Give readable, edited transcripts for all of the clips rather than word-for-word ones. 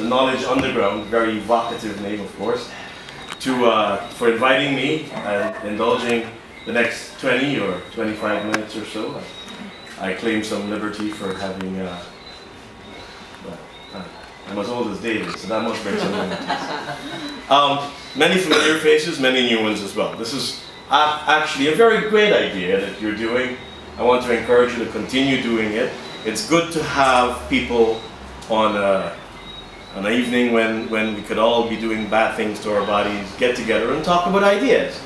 the Knowledge Underground, very evocative name of course, for inviting me and indulging the next 20 or 25 minutes or so. I claim some liberty for having, I'm as old as David, so that must bring some liberties. Many familiar faces, many new ones as well. This is actually a very great idea that you're doing. I want to encourage you to continue doing it. It's good to have people on an evening when we could all be doing bad things to our bodies, get together and talk about ideas.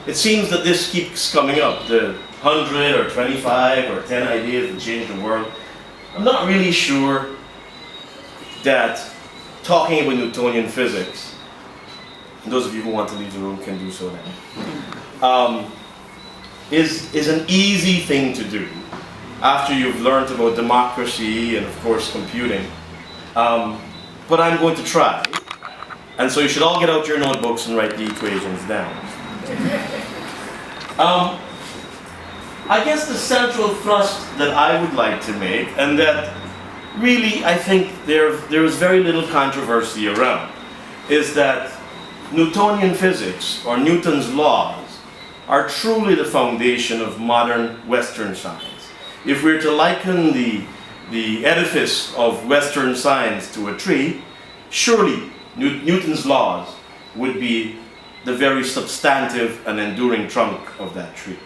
It seems that this keeps coming up, the 100 or 25 or 10 ideas that change the world. I'm not really sure that talking about Newtonian physics, and those of you who want to leave the room can do so now, is an easy thing to do after you've learned about democracy and of course computing. But I'm going to try. And so you should all get out your notebooks and write the equations down. I guess the central thrust that I would like to make, and that really I think there is very little controversy around, is that Newtonian physics, or Newton's laws, are truly the foundation of modern Western science. If we're to liken the edifice of Western science to a tree, surely Newton's laws would be the very substantive and enduring trunk of that tree.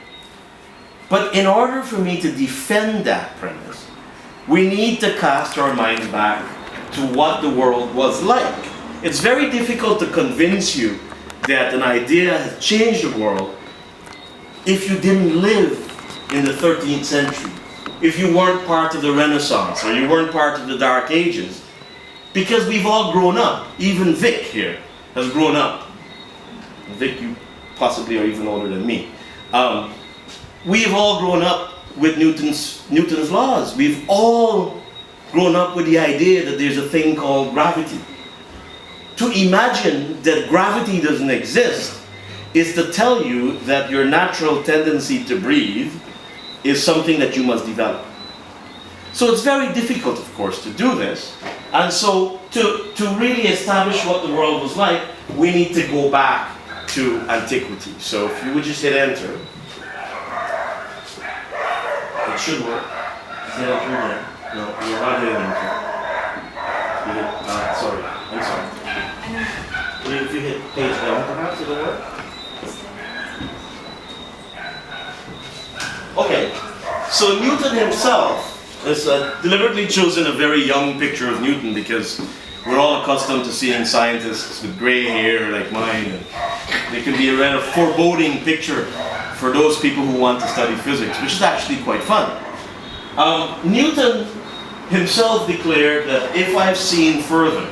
But in order for me to defend that premise, we need to cast our minds back to what the world was like. It's very difficult to convince you that an idea has changed the world if you didn't live in the 13th century, if you weren't part of the Renaissance or you weren't part of the Dark Ages, because we've all grown up. Even Vic here has grown up. Vic, you possibly are even older than me. We've all grown up with Newton's laws. We've all grown up with the idea that there's a thing called gravity. To imagine that gravity doesn't exist is to tell you that your natural tendency to breathe is something that you must develop. So it's very difficult, of course, to do this. And so to really establish what the world was like, we need to go back to antiquity. So if you would just hit enter. It should work. Hit enter again. No, you're not hitting enter. You hit, sorry, I'm sorry. If you hit page down, perhaps it'll work. Okay, so Newton himself has deliberately chosen a very young picture of Newton because we're all accustomed to seeing scientists with gray hair like mine, and they can be a rather foreboding picture for those people who want to study physics, which is actually quite fun. Newton himself declared that if I've seen further,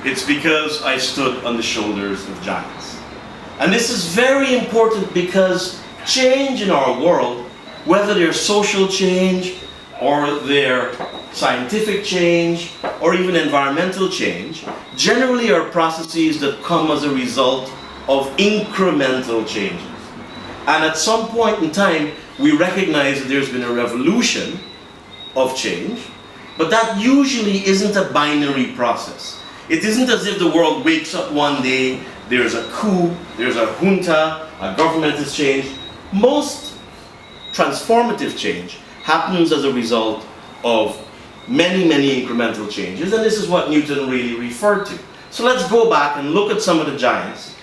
it's because I stood on the shoulders of giants. And this is very important because change in our world, whether they're social change, or they're scientific change, or even environmental change, generally are processes that come as a result of incremental changes. And at some point in time, we recognize that there's been a revolution of change, but that usually isn't a binary process. It isn't as if the world wakes up one day, there's a coup, there's a junta, a government has changed. Most transformative change happens as a result of many, many incremental changes, and this is what Newton really referred to. So let's go back and look at some of the giants.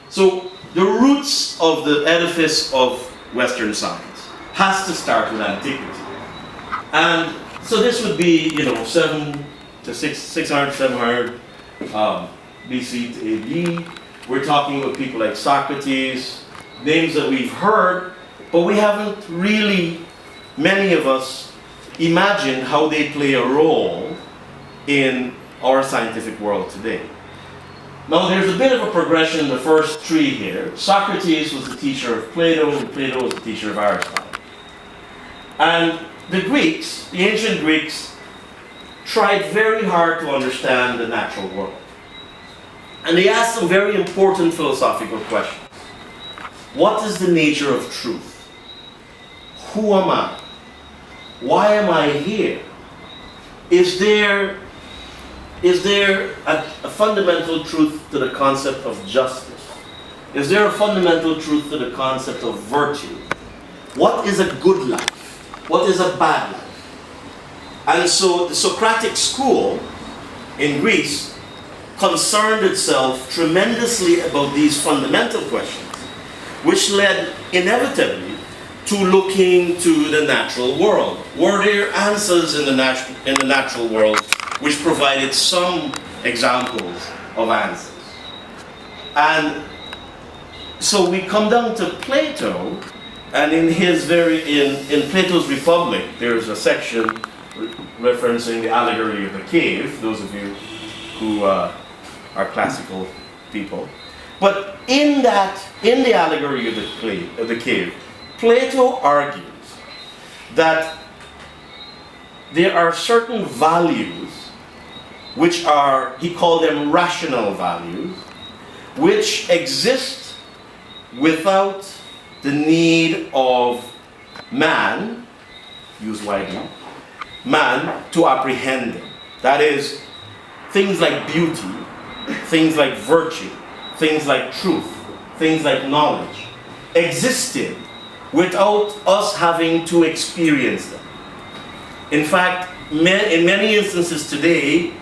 So the roots of the edifice of Western science has to start with antiquity. And so this would be, 600, 700 BC to AD. We're talking about people like Socrates, names that we've heard, but we haven't really, many of us, imagined how they play a role in our scientific world today. Now there's a bit of a progression in the first tree here. Socrates was the teacher of Plato, and Plato was the teacher of Aristotle. And the Greeks, the ancient Greeks, tried very hard to understand the natural world. And they asked some very important philosophical questions. What is the nature of truth? Who am I? why am I here? Is there a fundamental truth to the concept of justice? Is there a fundamental truth to the concept of virtue? What is a good life? What is a bad life? And so the Socratic school in Greece concerned itself tremendously about these fundamental questions, which led inevitably to looking to the natural world. Were there answers in the natural world which provided some examples of answers? And so we come down to Plato, and in Plato's Republic, there's a section referencing the allegory of the cave, those of you who are classical people. But in the allegory of the cave, Plato argues that there are certain values which are, he called them rational values, which exist without the need of man, use widely, man to apprehend them. That is, things like beauty, things like virtue, things like truth, things like knowledge, existed without us having to experience them. In fact, in many instances today,